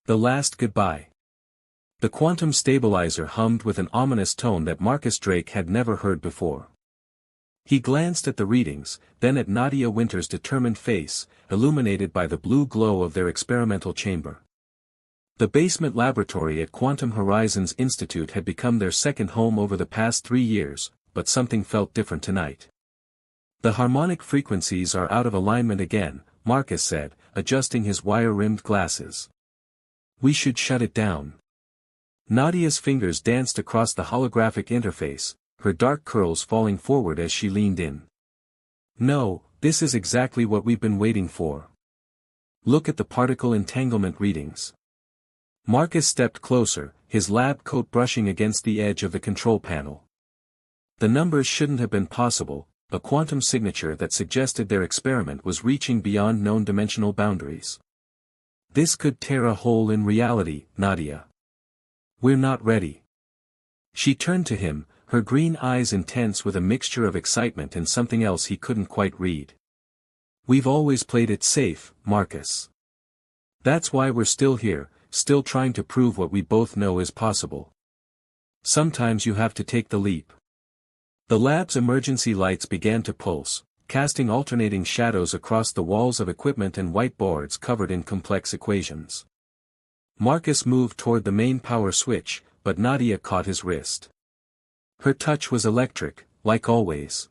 The last goodbye. The quantum stabilizer hummed with an ominous tone that Marcus Drake had never heard before. He glanced at the readings, then at Nadia Winter's determined face, illuminated by the blue glow of their experimental chamber. The basement laboratory at Quantum Horizons Institute had become their second home over the past 3 years, but something felt different tonight. The harmonic frequencies are out of alignment again, Marcus said, adjusting his wire-rimmed glasses. We should shut it down. Nadia's fingers danced across the holographic interface, her dark curls falling forward as she leaned in. No, this is exactly what we've been waiting for. Look at the particle entanglement readings. Marcus stepped closer, his lab coat brushing against the edge of the control panel. The numbers shouldn't have been possible, a quantum signature that suggested their experiment was reaching beyond known dimensional boundaries. This could tear a hole in reality, Nadia. We're not ready. She turned to him, her green eyes intense with a mixture of excitement and something else he couldn't quite read. We've always played it safe, Marcus. That's why we're still here, still trying to prove what we both know is possible. Sometimes you have to take the leap. The lab's emergency lights began to pulse, casting alternating shadows across the walls of equipment and whiteboards covered in complex equations. Marcus moved toward the main power switch, but Nadia caught his wrist. Her touch was electric, like always.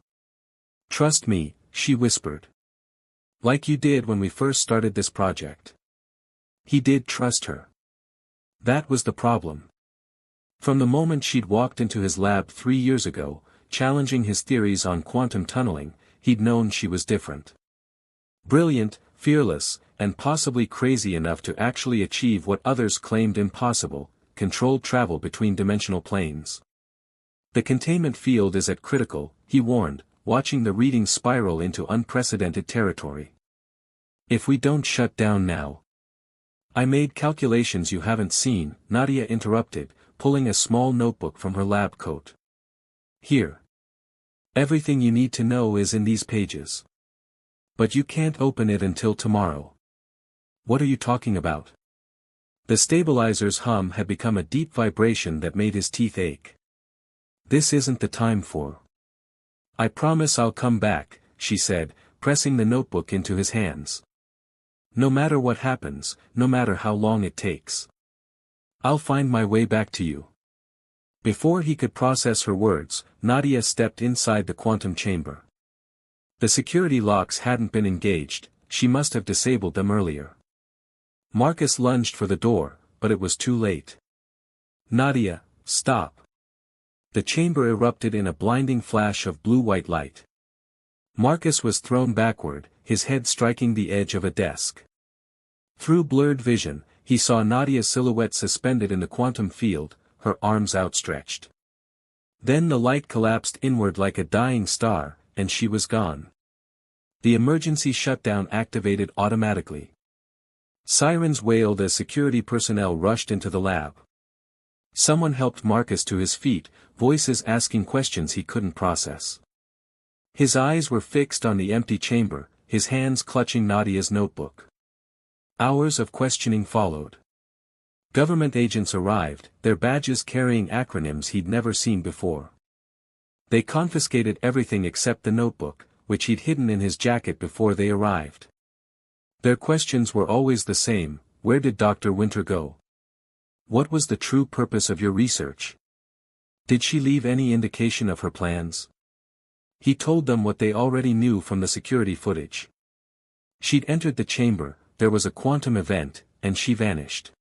Trust me, she whispered. Like you did when we first started this project. He did trust her. That was the problem. From the moment she'd walked into his lab 3 years ago, challenging his theories on quantum tunneling, he'd known she was different. Brilliant, fearless, and possibly crazy enough to actually achieve what others claimed impossible, controlled travel between dimensional planes. The containment field is at critical, he warned, watching the readings spiral into unprecedented territory. If we don't shut down now. I made calculations you haven't seen, Nadia interrupted, pulling a small notebook from her lab coat. Here. Everything you need to know is in these pages. But you can't open it until tomorrow. What are you talking about? The stabilizer's hum had become a deep vibration that made his teeth ache. This isn't the time for. I promise I'll come back, she said, pressing the notebook into his hands. No matter what happens, no matter how long it takes. I'll find my way back to you. Before he could process her words, Nadia stepped inside the quantum chamber. The security locks hadn't been engaged, she must have disabled them earlier. Marcus lunged for the door, but it was too late. Nadia, stop. The chamber erupted in a blinding flash of blue-white light. Marcus was thrown backward, his head striking the edge of a desk. Through blurred vision, he saw Nadia's silhouette suspended in the quantum field, her arms outstretched. Then the light collapsed inward like a dying star, and she was gone. The emergency shutdown activated automatically. Sirens wailed as security personnel rushed into the lab. Someone helped Marcus to his feet, voices asking questions he couldn't process. His eyes were fixed on the empty chamber, his hands clutching Nadia's notebook. Hours of questioning followed. Government agents arrived, their badges carrying acronyms he'd never seen before. They confiscated everything except the notebook, which he'd hidden in his jacket before they arrived. Their questions were always the same: where did Dr. Winter go? What was the true purpose of your research? Did she leave any indication of her plans? He told them what they already knew from the security footage. She'd entered the chamber, there was a quantum event, and she vanished.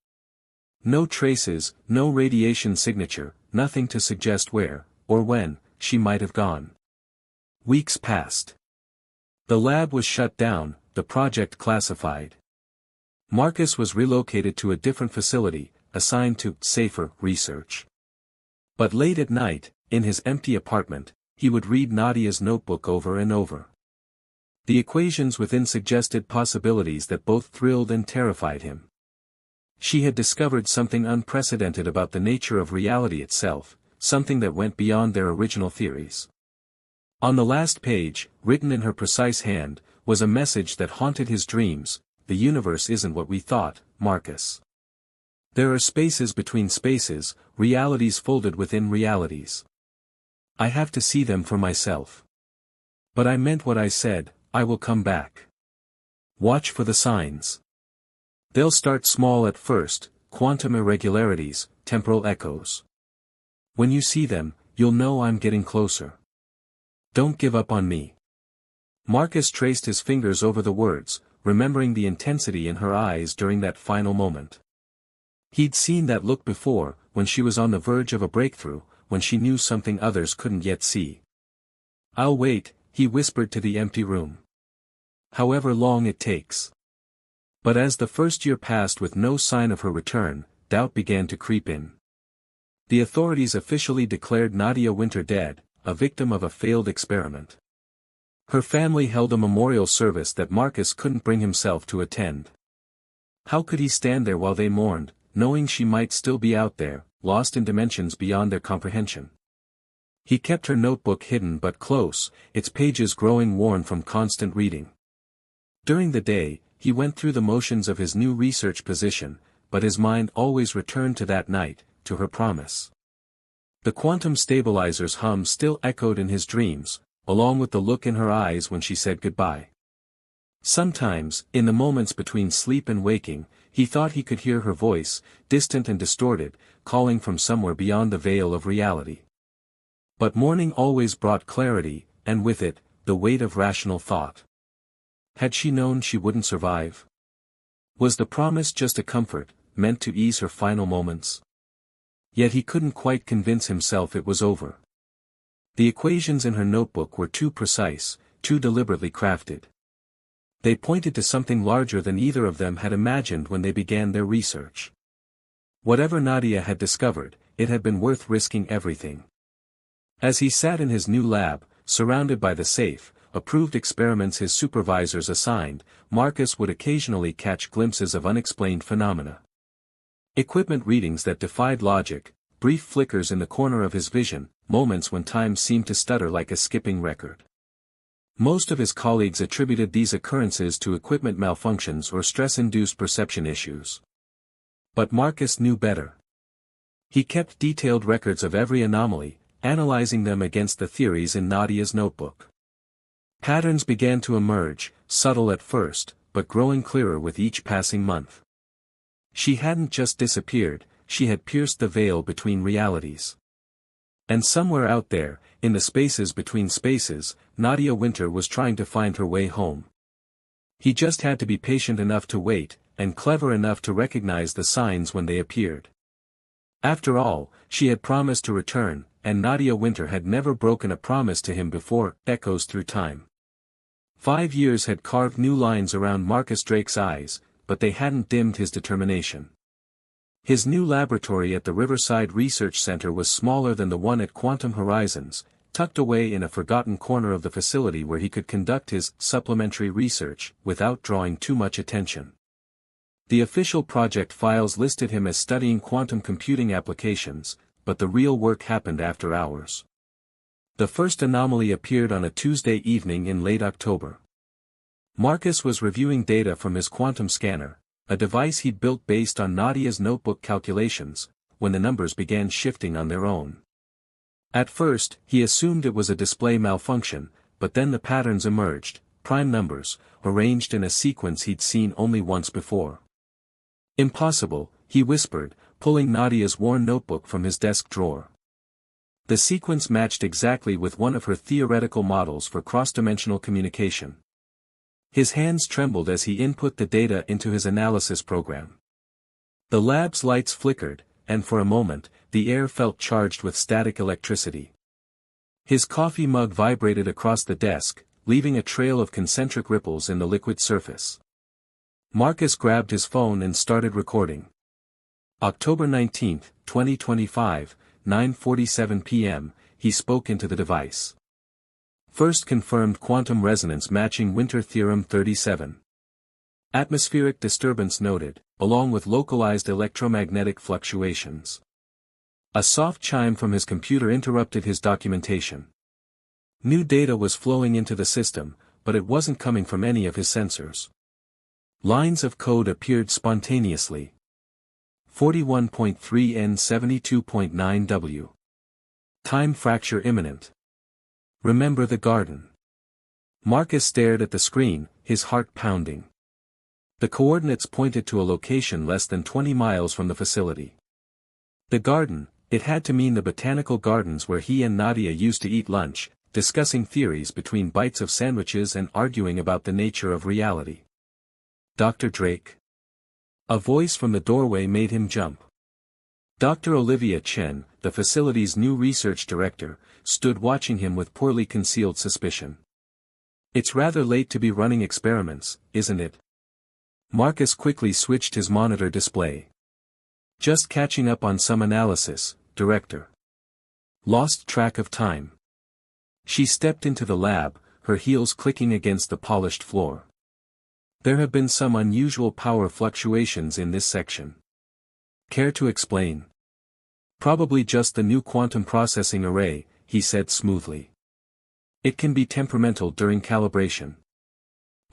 No traces, no radiation signature, nothing to suggest where, or when, she might have gone. Weeks passed. The lab was shut down, the project classified. Marcus was relocated to a different facility, assigned to safer research. But late at night, in his empty apartment, he would read Nadia's notebook over and over. The equations within suggested possibilities that both thrilled and terrified him. She had discovered something unprecedented about the nature of reality itself, something that went beyond their original theories. On the last page, written in her precise hand, was a message that haunted his dreams: the universe isn't what we thought, Marcus. There are spaces between spaces, realities folded within realities. I have to see them for myself. But I meant what I said, I will come back. Watch for the signs. They'll start small at first, quantum irregularities, temporal echoes. When you see them, you'll know I'm getting closer. Don't give up on me. Marcus traced his fingers over the words, remembering the intensity in her eyes during that final moment. He'd seen that look before, when she was on the verge of a breakthrough, when she knew something others couldn't yet see. I'll wait, he whispered to the empty room. However long it takes. But as the first year passed with no sign of her return, doubt began to creep in. The authorities officially declared Nadia Winter dead, a victim of a failed experiment. Her family held a memorial service that Marcus couldn't bring himself to attend. How could he stand there while they mourned, knowing she might still be out there, lost in dimensions beyond their comprehension? He kept her notebook hidden but close, its pages growing worn from constant reading. During the day, he went through the motions of his new research position, but his mind always returned to that night, to her promise. The quantum stabilizer's hum still echoed in his dreams, along with the look in her eyes when she said goodbye. Sometimes, in the moments between sleep and waking, he thought he could hear her voice, distant and distorted, calling from somewhere beyond the veil of reality. But morning always brought clarity, and with it, the weight of rational thought. Had she known she wouldn't survive? Was the promise just a comfort, meant to ease her final moments? Yet he couldn't quite convince himself it was over. The equations in her notebook were too precise, too deliberately crafted. They pointed to something larger than either of them had imagined when they began their research. Whatever Nadia had discovered, it had been worth risking everything. As he sat in his new lab, surrounded by the safe, approved experiments his supervisors assigned, Marcus would occasionally catch glimpses of unexplained phenomena. Equipment readings that defied logic, brief flickers in the corner of his vision, moments when time seemed to stutter like a skipping record. Most of his colleagues attributed these occurrences to equipment malfunctions or stress-induced perception issues. But Marcus knew better. He kept detailed records of every anomaly, analyzing them against the theories in Nadia's notebook. Patterns began to emerge, subtle at first, but growing clearer with each passing month. She hadn't just disappeared, she had pierced the veil between realities. And somewhere out there, in the spaces between spaces, Nadia Winter was trying to find her way home. He just had to be patient enough to wait, and clever enough to recognize the signs when they appeared. After all, she had promised to return, and Nadia Winter had never broken a promise to him before. Echoes through time. 5 years had carved new lines around Marcus Drake's eyes, but they hadn't dimmed his determination. His new laboratory at the Riverside Research Center was smaller than the one at Quantum Horizons, tucked away in a forgotten corner of the facility where he could conduct his supplementary research without drawing too much attention. The official project files listed him as studying quantum computing applications, but the real work happened after hours. The first anomaly appeared on a Tuesday evening in late October. Marcus was reviewing data from his quantum scanner, a device he'd built based on Nadia's notebook calculations, when the numbers began shifting on their own. At first, he assumed it was a display malfunction, but then the patterns emerged, prime numbers, arranged in a sequence he'd seen only once before. Impossible, he whispered, pulling Nadia's worn notebook from his desk drawer. The sequence matched exactly with one of her theoretical models for cross-dimensional communication. His hands trembled as he input the data into his analysis program. The lab's lights flickered, and for a moment, the air felt charged with static electricity. His coffee mug vibrated across the desk, leaving a trail of concentric ripples in the liquid surface. Marcus grabbed his phone and started recording. October 19, 2025, 9:47 p.m., he spoke into the device. First confirmed quantum resonance matching Winter Theorem 37. Atmospheric disturbance noted, along with localized electromagnetic fluctuations. A soft chime from his computer interrupted his documentation. New data was flowing into the system, but it wasn't coming from any of his sensors. Lines of code appeared spontaneously. 41.3 N 72.9 W. Time fracture imminent. Remember the garden. Marcus stared at the screen, his heart pounding. The coordinates pointed to a location less than 20 miles from the facility. The garden, it had to mean the botanical gardens where he and Nadia used to eat lunch, discussing theories between bites of sandwiches and arguing about the nature of reality. Dr. Drake? A voice from the doorway made him jump. Dr. Olivia Chen, the facility's new research director, stood watching him with poorly concealed suspicion. It's rather late to be running experiments, isn't it? Marcus quickly switched his monitor display. Just catching up on some analysis, Director. Lost track of time. She stepped into the lab, her heels clicking against the polished floor. There have been some unusual power fluctuations in this section. Care to explain? Probably just the new quantum processing array, he said smoothly. It can be temperamental during calibration.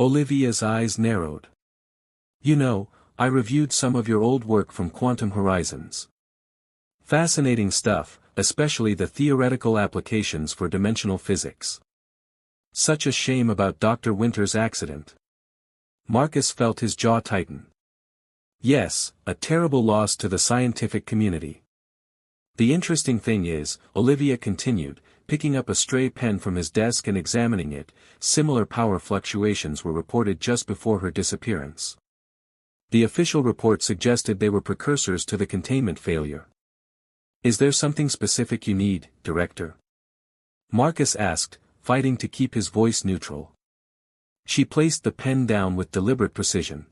Olivia's eyes narrowed. You know, I reviewed some of your old work from Quantum Horizons. Fascinating stuff, especially the theoretical applications for dimensional physics. Such a shame about Dr. Winter's accident. Marcus felt his jaw tighten. Yes, a terrible loss to the scientific community. The interesting thing is, Olivia continued, picking up a stray pen from his desk and examining it, similar power fluctuations were reported just before her disappearance. The official report suggested they were precursors to the containment failure. Is there something specific you need, Director? Marcus asked, fighting to keep his voice neutral. She placed the pen down with deliberate precision.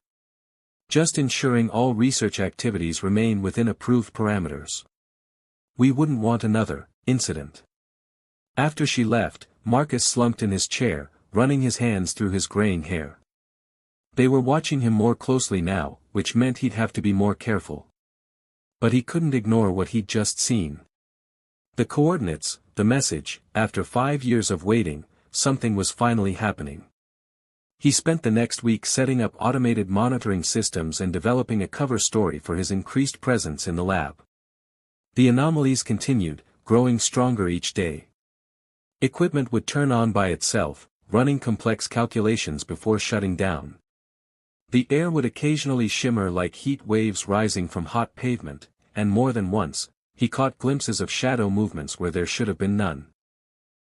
Just ensuring all research activities remain within approved parameters. We wouldn't want another incident. After she left, Marcus slumped in his chair, running his hands through his graying hair. They were watching him more closely now, which meant he'd have to be more careful. But he couldn't ignore what he'd just seen. The coordinates, the message, after 5 years of waiting, something was finally happening. He spent the next week setting up automated monitoring systems and developing a cover story for his increased presence in the lab. The anomalies continued, growing stronger each day. Equipment would turn on by itself, running complex calculations before shutting down. The air would occasionally shimmer like heat waves rising from hot pavement, and more than once, he caught glimpses of shadow movements where there should have been none.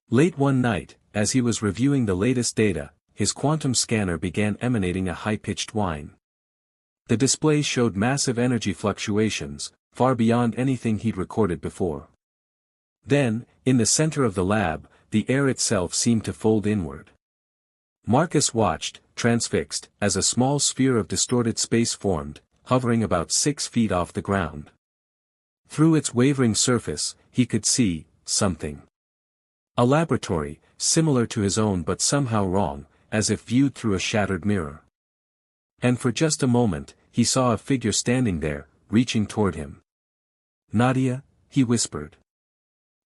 Late one night, as he was reviewing the latest data, his quantum scanner began emanating a high-pitched whine. The display showed massive energy fluctuations, far beyond anything he'd recorded before. Then, in the center of the lab, the air itself seemed to fold inward. Marcus watched, transfixed, as a small sphere of distorted space formed, hovering about 6 feet off the ground. Through its wavering surface, he could see something. A laboratory, similar to his own but somehow wrong, as if viewed through a shattered mirror. And for just a moment, he saw a figure standing there, reaching toward him. Nadia, he whispered.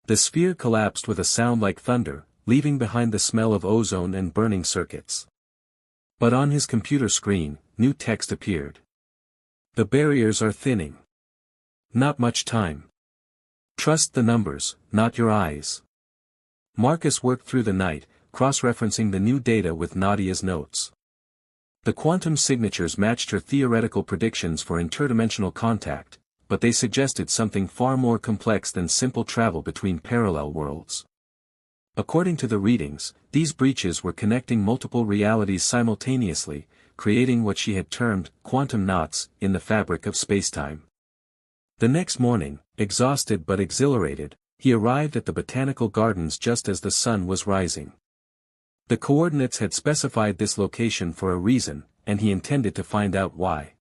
The sphere collapsed with a sound like thunder, leaving behind the smell of ozone and burning circuits. But on his computer screen, new text appeared. The barriers are thinning. Not much time. Trust the numbers, not your eyes. Marcus worked through the night, cross-referencing the new data with Nadia's notes. The quantum signatures matched her theoretical predictions for interdimensional contact, but they suggested something far more complex than simple travel between parallel worlds. According to the readings, these breaches were connecting multiple realities simultaneously, creating what she had termed quantum knots in the fabric of spacetime. The next morning, exhausted but exhilarated, he arrived at the botanical gardens just as the sun was rising. The coordinates had specified this location for a reason, and he intended to find out why.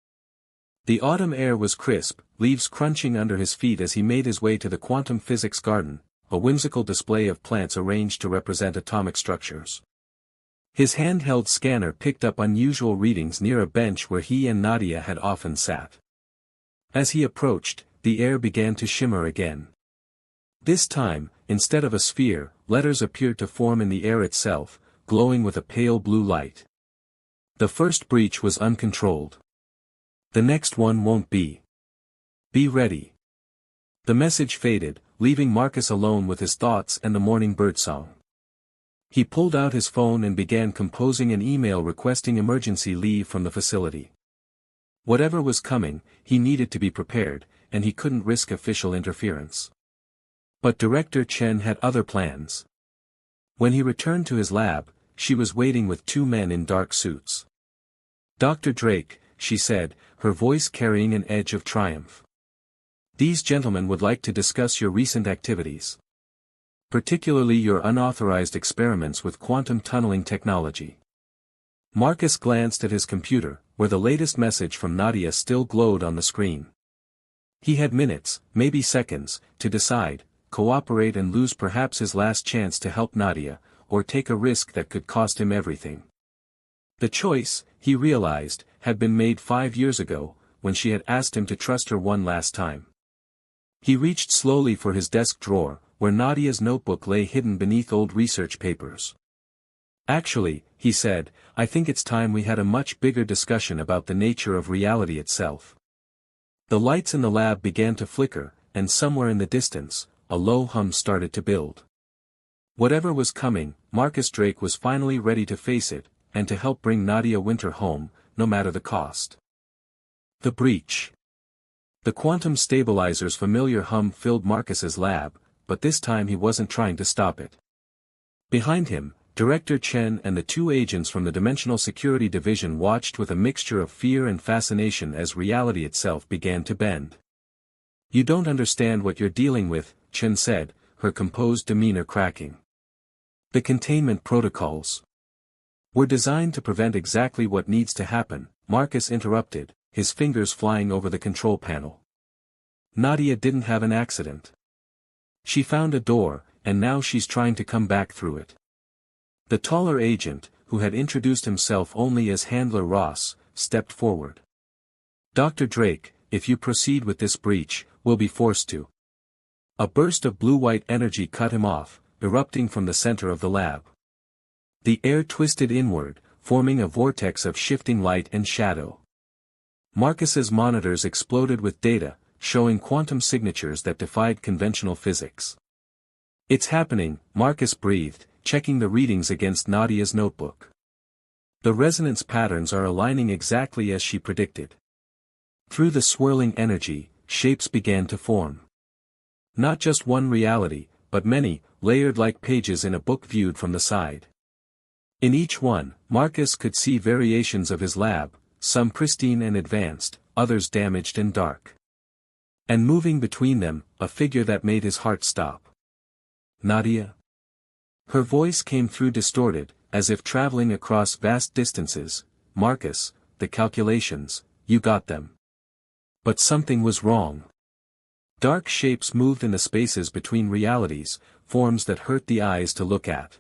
The autumn air was crisp, leaves crunching under his feet as he made his way to the quantum physics garden, a whimsical display of plants arranged to represent atomic structures. His handheld scanner picked up unusual readings near a bench where he and Nadia had often sat. As he approached, the air began to shimmer again. This time, instead of a sphere, letters appeared to form in the air itself, glowing with a pale blue light. The first breach was uncontrolled. The next one won't be. Be ready. The message faded, leaving Marcus alone with his thoughts and the morning birdsong. He pulled out his phone and began composing an email requesting emergency leave from the facility. Whatever was coming, he needed to be prepared, and he couldn't risk official interference. But Director Chen had other plans. When he returned to his lab, she was waiting with two men in dark suits. "Dr. Drake," she said, her voice carrying an edge of triumph. "These gentlemen would like to discuss your recent activities. Particularly your unauthorized experiments with quantum tunneling technology." Marcus glanced at his computer, where the latest message from Nadia still glowed on the screen. He had minutes, maybe seconds, to decide, cooperate and lose perhaps his last chance to help Nadia, or take a risk that could cost him everything. The choice, he realized, had been made 5 years ago, when she had asked him to trust her one last time. He reached slowly for his desk drawer, where Nadia's notebook lay hidden beneath old research papers. "Actually," he said, "I think it's time we had a much bigger discussion about the nature of reality itself." The lights in the lab began to flicker, and somewhere in the distance, a low hum started to build. Whatever was coming, Marcus Drake was finally ready to face it, and to help bring Nadia Winter home, no matter the cost. The breach. The quantum stabilizer's familiar hum filled Marcus's lab, but this time he wasn't trying to stop it. Behind him, Director Chen and the two agents from the Dimensional Security Division watched with a mixture of fear and fascination as reality itself began to bend. "You don't understand what you're dealing with," Chen said, her composed demeanor cracking. "The containment protocols were designed to prevent exactly what needs to happen," Marcus interrupted, his fingers flying over the control panel. "Nadia didn't have an accident. She found a door, and now she's trying to come back through it." The taller agent, who had introduced himself only as Handler Ross, stepped forward. "Dr. Drake, if you proceed with this breach, we'll be forced to." A burst of blue-white energy cut him off, erupting from the center of the lab. The air twisted inward, forming a vortex of shifting light and shadow. Marcus's monitors exploded with data, showing quantum signatures that defied conventional physics. "It's happening," Marcus breathed, checking the readings against Nadia's notebook. The resonance patterns are aligning exactly as she predicted. Through the swirling energy, shapes began to form. Not just one reality, but many, layered like pages in a book viewed from the side. In each one, Marcus could see variations of his lab, some pristine and advanced, others damaged and dark. And moving between them, a figure that made his heart stop. "Nadia?" Her voice came through distorted, as if traveling across vast distances. "Marcus, the calculations, you got them." But something was wrong. Dark shapes moved in the spaces between realities, forms that hurt the eyes to look at.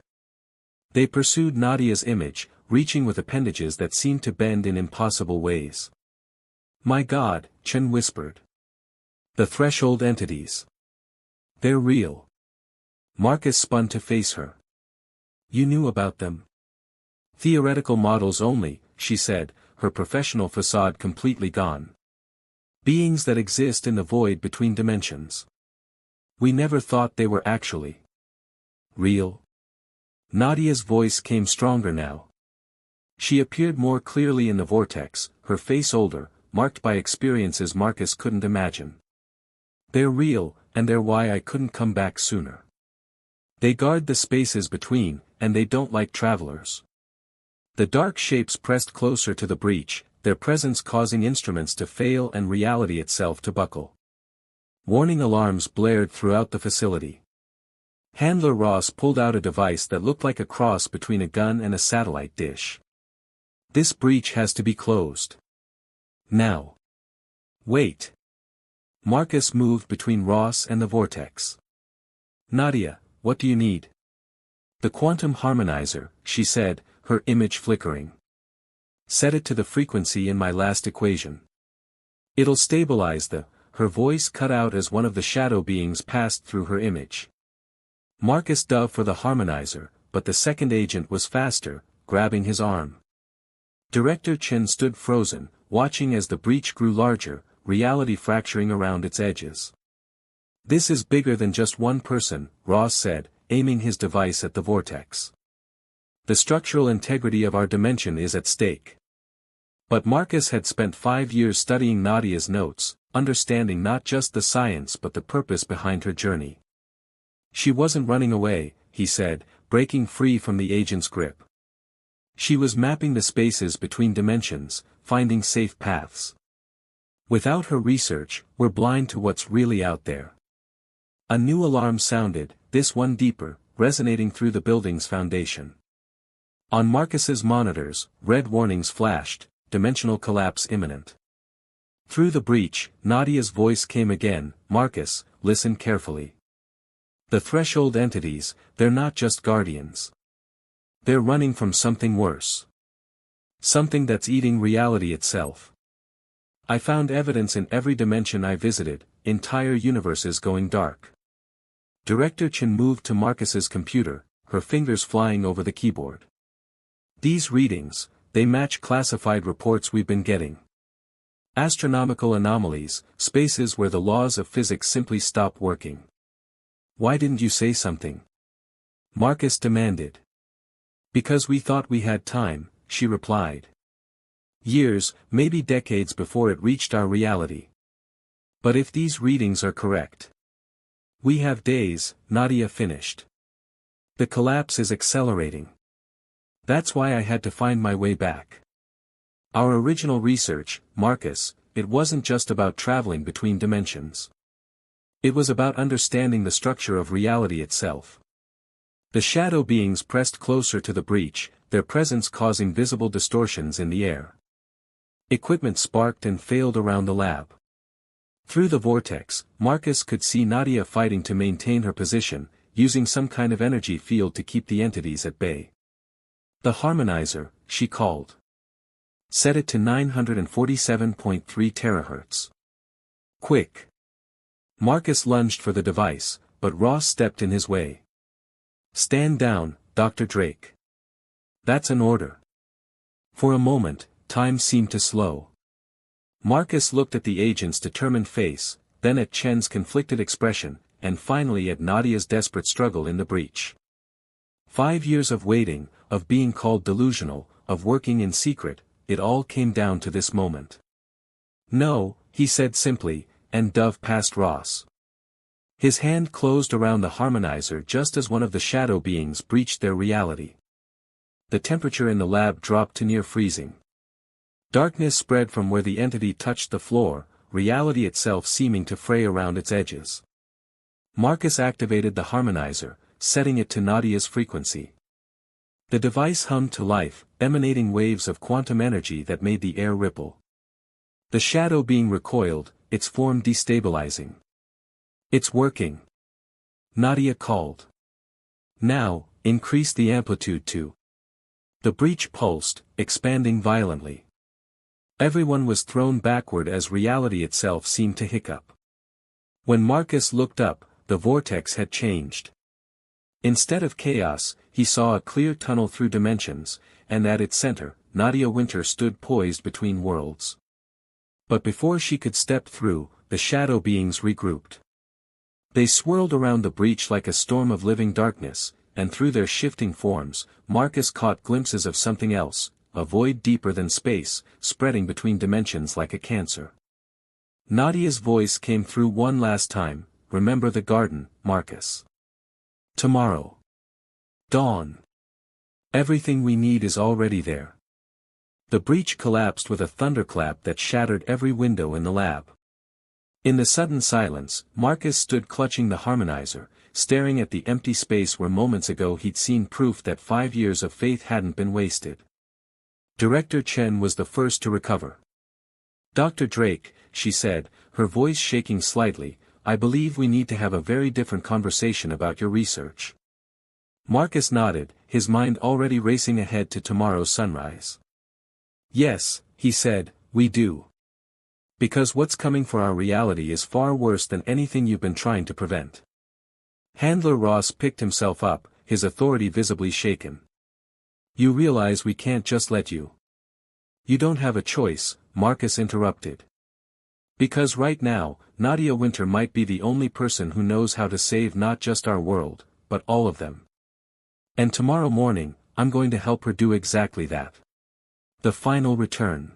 They pursued Nadia's image, reaching with appendages that seemed to bend in impossible ways. "My God," Chen whispered. "The threshold entities. They're real." Marcus spun to face her. "You knew about them?" "Theoretical models only," she said, her professional facade completely gone. "Beings that exist in the void between dimensions. We never thought they were actually real." Nadia's voice came stronger now. She appeared more clearly in the vortex, her face older, marked by experiences Marcus couldn't imagine. "They're real, and they're why I couldn't come back sooner. They guard the spaces between, and they don't like travelers." The dark shapes pressed closer to the breach, their presence causing instruments to fail and reality itself to buckle. Warning alarms blared throughout the facility. Handler Ross pulled out a device that looked like a cross between a gun and a satellite dish. "This breach has to be closed. Now." "Wait." Marcus moved between Ross and the vortex. "Nadia, what do you need?" "The quantum harmonizer," she said, her image flickering. "Set it to the frequency in my last equation. It'll stabilize the..." Her voice cut out as one of the shadow beings passed through her image. Marcus dove for the harmonizer, but the second agent was faster, grabbing his arm. Director Chen stood frozen, watching as the breach grew larger, reality fracturing around its edges. This is bigger than just one person, Ross said, aiming his device at the vortex. The structural integrity of our dimension is at stake. But Marcus had spent 5 years studying Nadia's notes, understanding not just the science but the purpose behind her journey. She wasn't running away, he said, breaking free from the agent's grip. She was mapping the spaces between dimensions, finding safe paths. Without her research, we're blind to what's really out there. A new alarm sounded, this one deeper, resonating through the building's foundation. On Marcus's monitors, red warnings flashed, dimensional collapse imminent. Through the breach, Nadia's voice came again, Marcus, listen carefully. The threshold entities, they're not just guardians. They're running from something worse. Something that's eating reality itself. I found evidence in every dimension I visited, entire universes going dark. Director Chen moved to Marcus's computer, her fingers flying over the keyboard. These readings, they match classified reports we've been getting. Astronomical anomalies, spaces where the laws of physics simply stop working. Why didn't you say something? Marcus demanded. Because we thought we had time, she replied. Years, maybe decades before it reached our reality. But if these readings are correct, we have days, Nadia finished. The collapse is accelerating. That's why I had to find my way back. Our original research, Marcus, it wasn't just about traveling between dimensions. It was about understanding the structure of reality itself. The shadow beings pressed closer to the breach, their presence causing visible distortions in the air. Equipment sparked and failed around the lab. Through the vortex, Marcus could see Nadia fighting to maintain her position, using some kind of energy field to keep the entities at bay. The harmonizer, she called. Set it to 947.3 terahertz. Quick. Marcus lunged for the device, but Ross stepped in his way. Stand down, Dr. Drake. That's an order. For a moment, time seemed to slow. Marcus looked at the agent's determined face, then at Chen's conflicted expression, and finally at Nadia's desperate struggle in the breach. 5 years of waiting, of being called delusional, of working in secret, it all came down to this moment. No, he said simply, and dove past Ross. His hand closed around the harmonizer just as one of the shadow beings breached their reality. The temperature in the lab dropped to near freezing. Darkness spread from where the entity touched the floor, reality itself seeming to fray around its edges. Marcus activated the harmonizer, setting it to Nadia's frequency. The device hummed to life, emanating waves of quantum energy that made the air ripple. The shadow being recoiled, its form destabilizing. It's working. Nadia called. Now, increase the amplitude to. The breach pulsed, expanding violently. Everyone was thrown backward as reality itself seemed to hiccup. When Marcus looked up, the vortex had changed. Instead of chaos, he saw a clear tunnel through dimensions, and at its center, Nadia Winter stood poised between worlds. But before she could step through, the shadow beings regrouped. They swirled around the breach like a storm of living darkness, and through their shifting forms, Marcus caught glimpses of something else, a void deeper than space, spreading between dimensions like a cancer. Nadia's voice came through one last time, remember the garden, Marcus. Tomorrow. Dawn. Everything we need is already there. The breach collapsed with a thunderclap that shattered every window in the lab. In the sudden silence, Marcus stood clutching the harmonizer, staring at the empty space where moments ago he'd seen proof that 5 years of faith hadn't been wasted. Director Chen was the first to recover. Dr. Drake, she said, her voice shaking slightly, I believe we need to have a very different conversation about your research. Marcus nodded, his mind already racing ahead to tomorrow's sunrise. Yes, he said, we do. Because what's coming for our reality is far worse than anything you've been trying to prevent. Handler Ross picked himself up, his authority visibly shaken. You realize we can't just let you. You don't have a choice, Marcus interrupted. Because right now, Nadia Winter might be the only person who knows how to save not just our world, but all of them. And tomorrow morning, I'm going to help her do exactly that. The final return.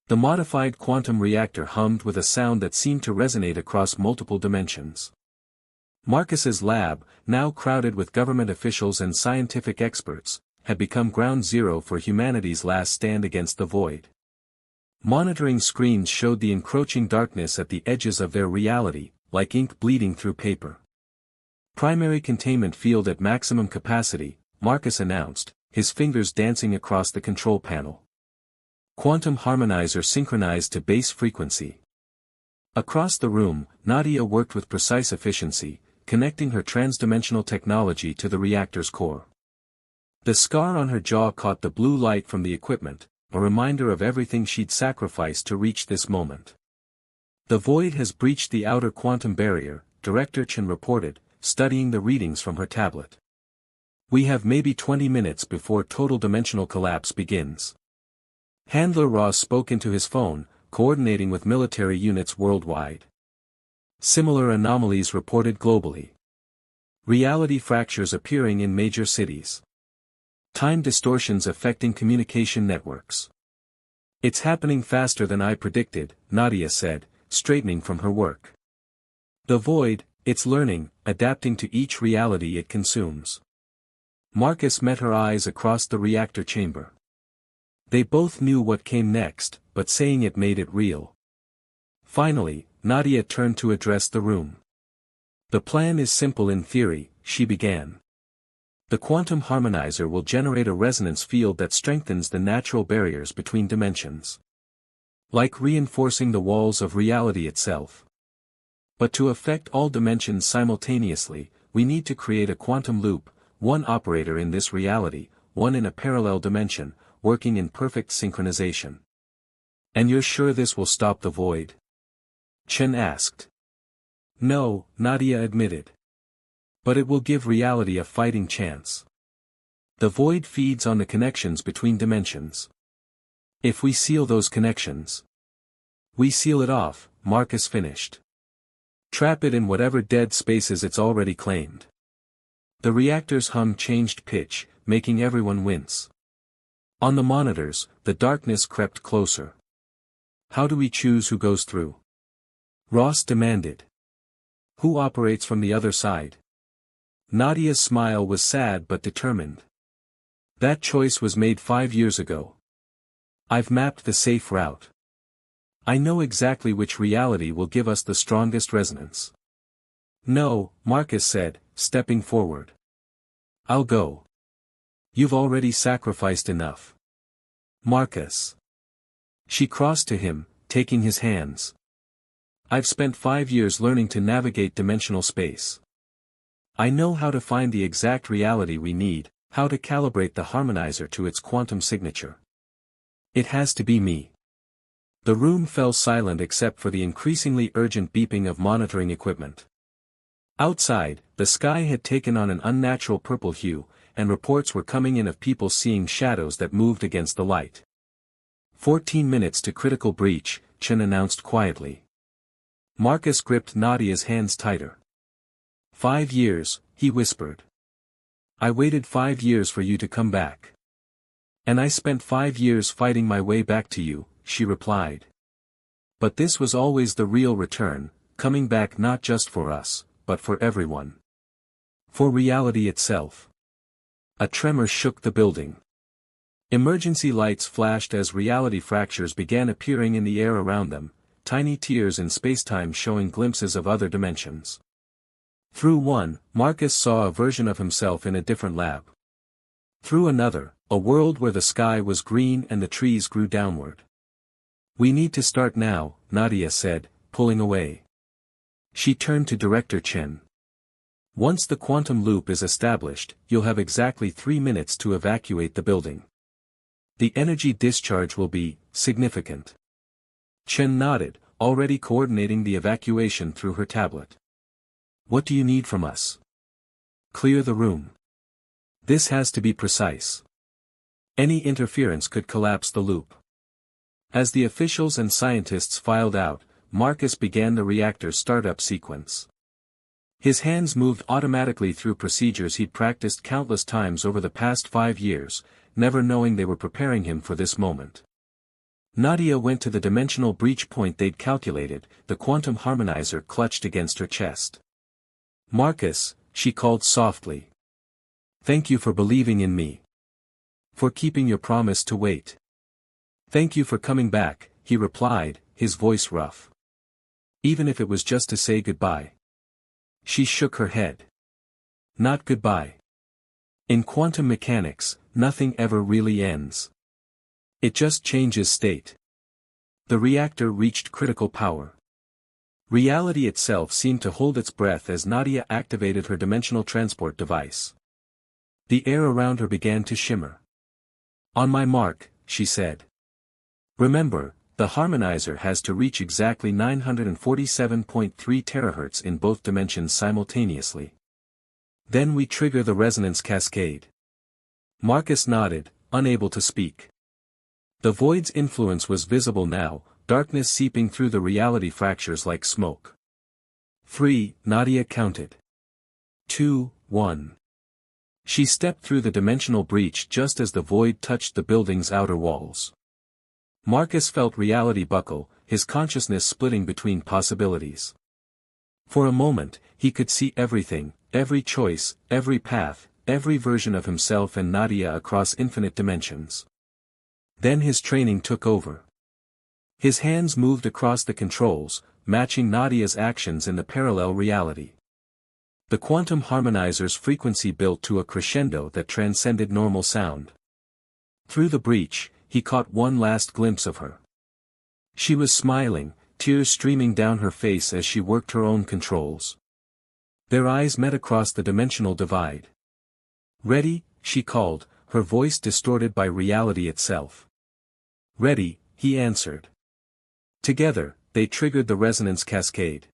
The modified quantum reactor hummed with a sound that seemed to resonate across multiple dimensions. Marcus's lab, now crowded with government officials and scientific experts, had become ground zero for humanity's last stand against the void. Monitoring screens showed the encroaching darkness at the edges of their reality, like ink bleeding through paper. Primary containment field at maximum capacity, Marcus announced, his fingers dancing across the control panel. Quantum harmonizer synchronized to base frequency. Across the room, Nadia worked with precise efficiency, connecting her transdimensional technology to the reactor's core. The scar on her jaw caught the blue light from the equipment, a reminder of everything she'd sacrificed to reach this moment. The void has breached the outer quantum barrier, Director Chen reported, studying the readings from her tablet. We have maybe 20 minutes before total dimensional collapse begins. Handler Ross spoke into his phone, coordinating with military units worldwide. Similar anomalies reported globally. Reality fractures appearing in major cities. Time distortions affecting communication networks. It's happening faster than I predicted, Nadia said, straightening from her work. The void, it's learning, adapting to each reality it consumes. Marcus met her eyes across the reactor chamber. They both knew what came next, but saying it made it real. Finally, Nadia turned to address the room. The plan is simple in theory, she began. The quantum harmonizer will generate a resonance field that strengthens the natural barriers between dimensions. Like reinforcing the walls of reality itself. But to affect all dimensions simultaneously, we need to create a quantum loop, one operator in this reality, one in a parallel dimension, working in perfect synchronization. And you're sure this will stop the void? Chen asked. No, Nadia admitted. But it will give reality a fighting chance. The void feeds on the connections between dimensions. If we seal those connections, we seal it off, Marcus finished. Trap it in whatever dead spaces it's already claimed. The reactor's hum changed pitch, making everyone wince. On the monitors, the darkness crept closer. How do we choose who goes through? Ross demanded. Who operates from the other side? Nadia's smile was sad but determined. That choice was made 5 years ago. I've mapped the safe route. I know exactly which reality will give us the strongest resonance. No, Marcus said, stepping forward. I'll go. You've already sacrificed enough. Marcus. She crossed to him, taking his hands. I've spent 5 years learning to navigate dimensional space. I know how to find the exact reality we need, how to calibrate the harmonizer to its quantum signature. It has to be me. The room fell silent except for the increasingly urgent beeping of monitoring equipment. Outside, the sky had taken on an unnatural purple hue, and reports were coming in of people seeing shadows that moved against the light. 14 minutes to critical breach, Chen announced quietly. Marcus gripped Nadia's hands tighter. 5 years, he whispered. I waited 5 years for you to come back. And I spent 5 years fighting my way back to you, she replied. But this was always the real return, coming back not just for us, but for everyone. For reality itself. A tremor shook the building. Emergency lights flashed as reality fractures began appearing in the air around them, tiny tears in spacetime showing glimpses of other dimensions. Through one, Marcus saw a version of himself in a different lab. Through another, a world where the sky was green and the trees grew downward. We need to start now, Nadia said, pulling away. She turned to Director Chen. Once the quantum loop is established, you'll have exactly 3 minutes to evacuate the building. The energy discharge will be significant. Chen nodded, already coordinating the evacuation through her tablet. What do you need from us? Clear the room. This has to be precise. Any interference could collapse the loop. As the officials and scientists filed out, Marcus began the reactor startup sequence. His hands moved automatically through procedures he'd practiced countless times over the past 5 years, never knowing they were preparing him for this moment. Nadia went to the dimensional breach point they'd calculated, the quantum harmonizer clutched against her chest. "Marcus," she called softly. "Thank you for believing in me. For keeping your promise to wait." "Thank you for coming back," he replied, his voice rough. "Even if it was just to say goodbye." She shook her head. "Not goodbye. In quantum mechanics, nothing ever really ends. It just changes state." The reactor reached critical power. Reality itself seemed to hold its breath as Nadia activated her dimensional transport device. The air around her began to shimmer. "On my mark," she said. "Remember, the harmonizer has to reach exactly 947.3 terahertz in both dimensions simultaneously. Then we trigger the resonance cascade." Marcus nodded, unable to speak. The void's influence was visible now, darkness seeping through the reality fractures like smoke. 3, Nadia counted. 2, 1. She stepped through the dimensional breach just as the void touched the building's outer walls. Marcus felt reality buckle, his consciousness splitting between possibilities. For a moment, he could see everything, every choice, every path, every version of himself and Nadia across infinite dimensions. Then his training took over. His hands moved across the controls, matching Nadia's actions in the parallel reality. The quantum harmonizer's frequency built to a crescendo that transcended normal sound. Through the breach, he caught one last glimpse of her. She was smiling, tears streaming down her face as she worked her own controls. Their eyes met across the dimensional divide. "Ready?" she called, her voice distorted by reality itself. "Ready," he answered. Together, they triggered the resonance cascade.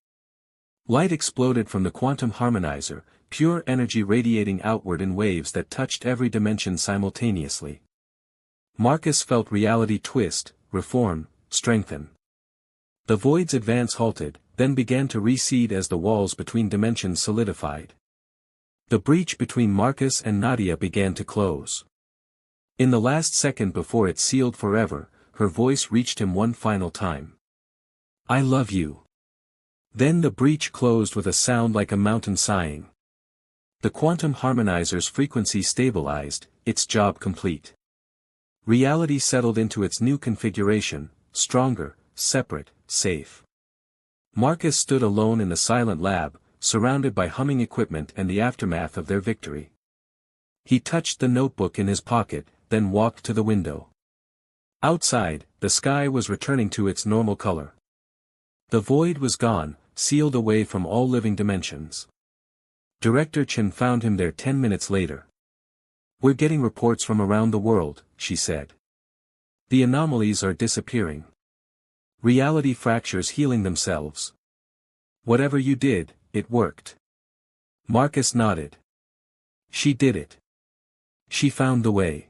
Light exploded from the quantum harmonizer, pure energy radiating outward in waves that touched every dimension simultaneously. Marcus felt reality twist, reform, strengthen. The void's advance halted, then began to recede as the walls between dimensions solidified. The breach between Marcus and Nadia began to close. In the last second before it sealed forever, her voice reached him one final time. "I love you." Then the breach closed with a sound like a mountain sighing. The quantum harmonizer's frequency stabilized, its job complete. Reality settled into its new configuration, stronger, separate, safe. Marcus stood alone in the silent lab, surrounded by humming equipment and the aftermath of their victory. He touched the notebook in his pocket, then walked to the window. Outside, the sky was returning to its normal color. The void was gone, sealed away from all living dimensions. Director Chen found him there 10 minutes later. "We're getting reports from around the world," she said. "The anomalies are disappearing. Reality fractures healing themselves. Whatever you did, it worked." Marcus nodded. "She did it. She found the way."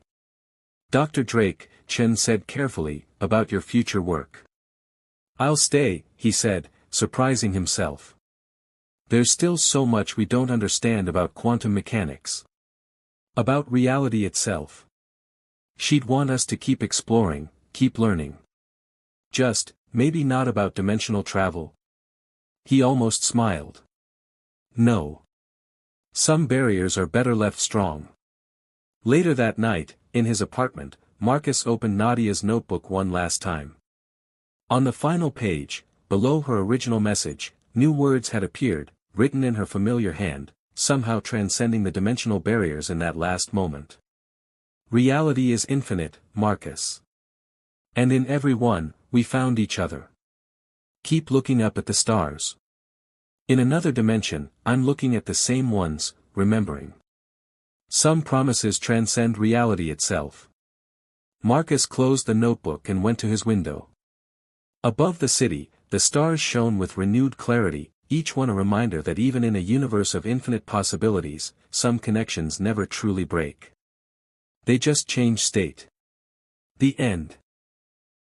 "Dr. Drake," Chen said carefully, "about your future work." "I'll stay," he said, surprising himself. "There's still so much we don't understand about quantum mechanics. About reality itself. She'd want us to keep exploring, keep learning. Just, maybe not about dimensional travel." He almost smiled. "No. Some barriers are better left strong." Later that night, in his apartment, Marcus opened Nadia's notebook one last time. On the final page, below her original message, new words had appeared, written in her familiar hand, somehow transcending the dimensional barriers in that last moment. "Reality is infinite, Marcus. And in every one, we found each other. Keep looking up at the stars. In another dimension, I'm looking at the same ones, remembering. Some promises transcend reality itself." Marcus closed the notebook and went to his window. Above the city, the stars shone with renewed clarity, each one a reminder that even in a universe of infinite possibilities, some connections never truly break. They just change state. The end.